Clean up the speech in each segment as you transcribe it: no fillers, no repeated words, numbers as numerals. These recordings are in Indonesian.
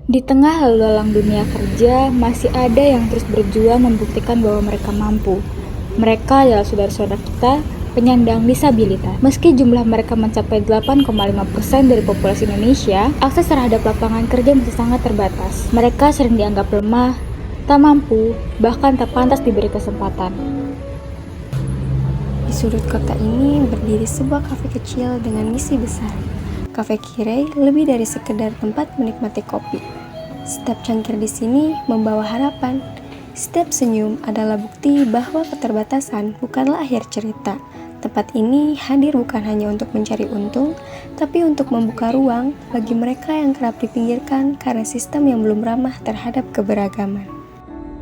Di tengah lalu lalang dunia kerja, masih ada yang terus berjuang membuktikan bahwa mereka mampu. Mereka adalah saudara-saudara kita, penyandang disabilitas. Meski jumlah mereka mencapai 8,5% dari populasi Indonesia, akses terhadap lapangan kerja masih sangat terbatas. Mereka sering dianggap lemah, tak mampu, bahkan tak pantas diberi kesempatan. Di sudut kota ini berdiri sebuah kafe kecil dengan misi besar. Kafe Kirei lebih dari sekedar tempat menikmati kopi. Setiap cangkir di sini membawa harapan. Setiap senyum adalah bukti bahwa keterbatasan bukanlah akhir cerita. Tempat ini hadir bukan hanya untuk mencari untung, tapi untuk membuka ruang bagi mereka yang kerap dipinggirkan karena sistem yang belum ramah terhadap keberagaman.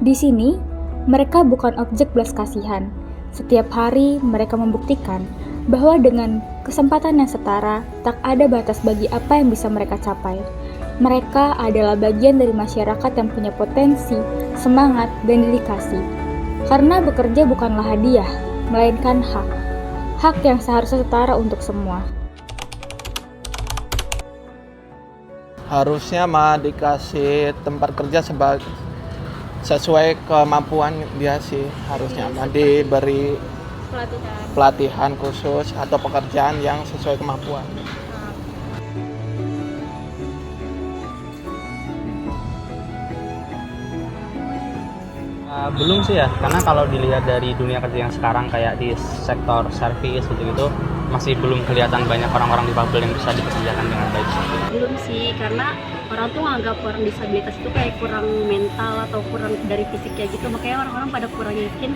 Di sini, mereka bukan objek belas kasihan. Setiap hari mereka membuktikan bahwa dengan kesempatan yang setara, tak ada batas bagi apa yang bisa mereka capai. Mereka adalah bagian dari masyarakat yang punya potensi, semangat, dan dedikasi. Karena bekerja bukanlah hadiah, melainkan hak. Hak yang seharusnya setara untuk semua. Harusnya mah dikasih tempat kerja sesuai kemampuan dia sih. Harusnya mah diberi pelatihan khusus atau pekerjaan yang sesuai kemampuan. Belum sih ya, karena kalau dilihat dari dunia kerja yang sekarang kayak di sektor servis gitu-gitu masih belum kelihatan banyak orang-orang difabel yang bisa dipekerjakan dengan baik. Belum sih, karena orang tuh nganggap orang disabilitas itu kayak kurang mental atau kurang dari fisiknya gitu, makanya orang-orang pada kurang yakin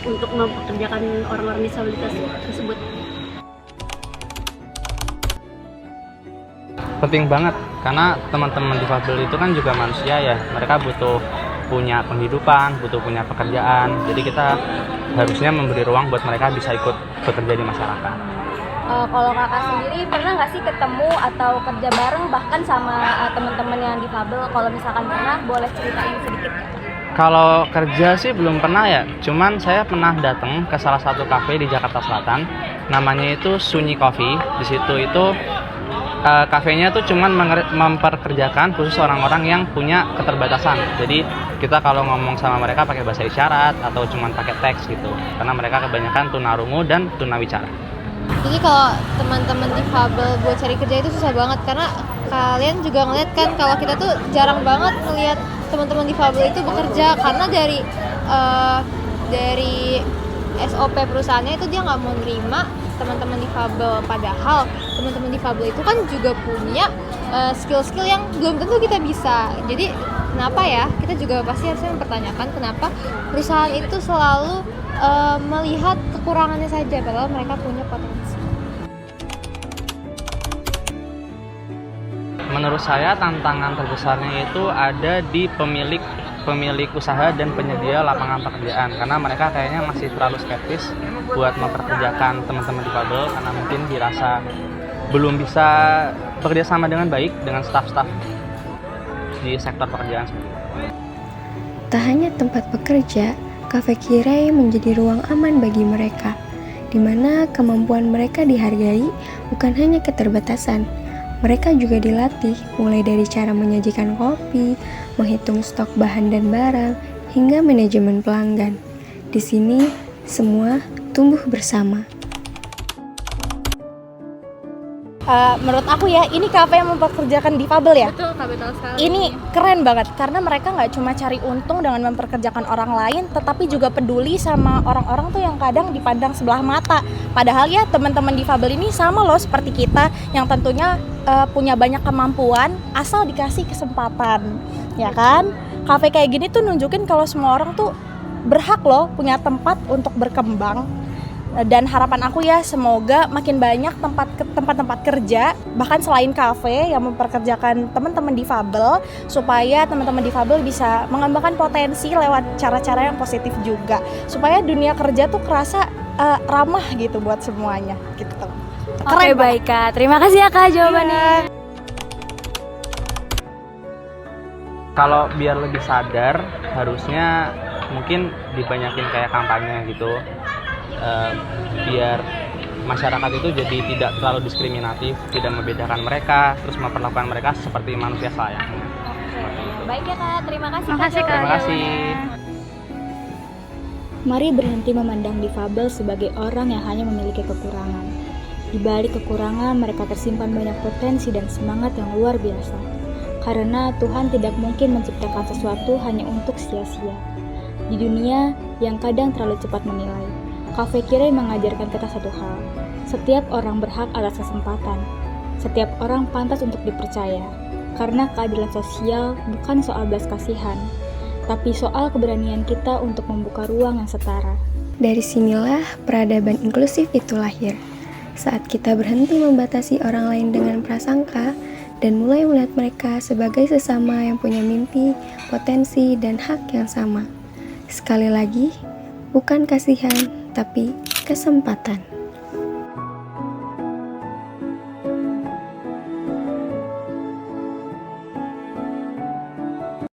untuk mempekerjakan orang-orang disabilitas tersebut. Penting banget, karena teman-teman difabel itu kan juga manusia ya, mereka butuh punya penghidupan, butuh punya pekerjaan, jadi kita harusnya memberi ruang buat mereka bisa ikut bekerja di masyarakat. Kalau kakak sendiri pernah nggak sih ketemu atau kerja bareng bahkan sama teman-teman yang difabel? Kalau misalkan pernah, boleh ceritain sedikit ya? Kalau kerja sih belum pernah ya, cuman saya pernah datang ke salah satu kafe di Jakarta Selatan, namanya itu Sunyi Coffee. Di situ itu kafenya tuh cuman memperkerjakan khusus orang-orang yang punya keterbatasan. Jadi kita kalau ngomong sama mereka pakai bahasa isyarat atau cuman pakai teks gitu, karena mereka kebanyakan tunarungu dan tunawicara. Jadi kalau teman-teman difabel buat cari kerja itu susah banget, karena kalian juga ngeliat kan kalau kita tuh jarang banget ngeliat teman-teman difabel itu bekerja, karena dari SOP perusahaannya itu dia nggak mau nerima teman-teman difabel, padahal teman-teman difabel itu kan juga punya skill-skill yang belum tentu kita bisa. Jadi kenapa ya, kita juga pasti harusnya mempertanyakan kenapa perusahaan itu selalu melihat kekurangannya saja padahal mereka punya potensi. Menurut saya tantangan terbesarnya itu ada di pemilik usaha dan penyedia lapangan pekerjaan, karena mereka kayaknya masih terlalu skeptis buat memperkerjakan teman-teman difabel karena mungkin dirasa belum bisa bekerja sama dengan baik dengan staf-staf di sektor pekerjaan sendiri. Tak hanya tempat bekerja, Kafe Kirei menjadi ruang aman bagi mereka, di mana kemampuan mereka dihargai bukan hanya keterbatasan. Mereka juga dilatih mulai dari cara menyajikan kopi, menghitung stok bahan dan barang, hingga manajemen pelanggan. Di sini, semua tumbuh bersama. Menurut aku ya, ini kafe yang mempekerjakan difabel ya. Betul, Kak, betul sekali. Ini keren banget karena mereka nggak cuma cari untung dengan memperkerjakan orang lain, tetapi juga peduli sama orang-orang tuh yang kadang dipandang sebelah mata. Padahal ya teman-teman difabel ini sama loh seperti kita yang tentunya punya banyak kemampuan asal dikasih kesempatan, ya kan? Kafe kayak gini tuh nunjukin kalau semua orang tuh berhak loh punya tempat untuk berkembang. Dan harapan aku ya semoga makin banyak tempat-tempat kerja bahkan selain kafe yang memperkerjakan teman-teman difabel, supaya teman-teman difabel bisa mengembangkan potensi lewat cara-cara yang positif juga, supaya dunia kerja tuh kerasa ramah gitu buat semuanya gitu. Oke, baik Kak, terima kasih ya Kak jawabannya. Kalau biar lebih sadar, harusnya mungkin dibanyakin kayak kampanye gitu, biar masyarakat itu jadi tidak terlalu diskriminatif, tidak membedakan mereka, terus memperlakukan mereka seperti manusia selayaknya. Baik ya Kak, terima kasih Makasih, Kak. Terima kasih. Mari berhenti memandang difabel sebagai orang yang hanya memiliki kekurangan. Di balik kekurangan, mereka tersimpan banyak potensi dan semangat yang luar biasa. Karena Tuhan tidak mungkin menciptakan sesuatu hanya untuk sia-sia. Di dunia yang kadang terlalu cepat menilai, Cafe Kirei mengajarkan kita satu hal. Setiap orang berhak atas kesempatan. Setiap orang pantas untuk dipercaya. Karena keadilan sosial bukan soal belas kasihan, tapi soal keberanian kita untuk membuka ruang yang setara. Dari sinilah peradaban inklusif itu lahir. Saat kita berhenti membatasi orang lain dengan prasangka dan mulai melihat mereka sebagai sesama yang punya mimpi, potensi, dan hak yang sama. Sekali lagi, bukan kasihan, tapi kesempatan.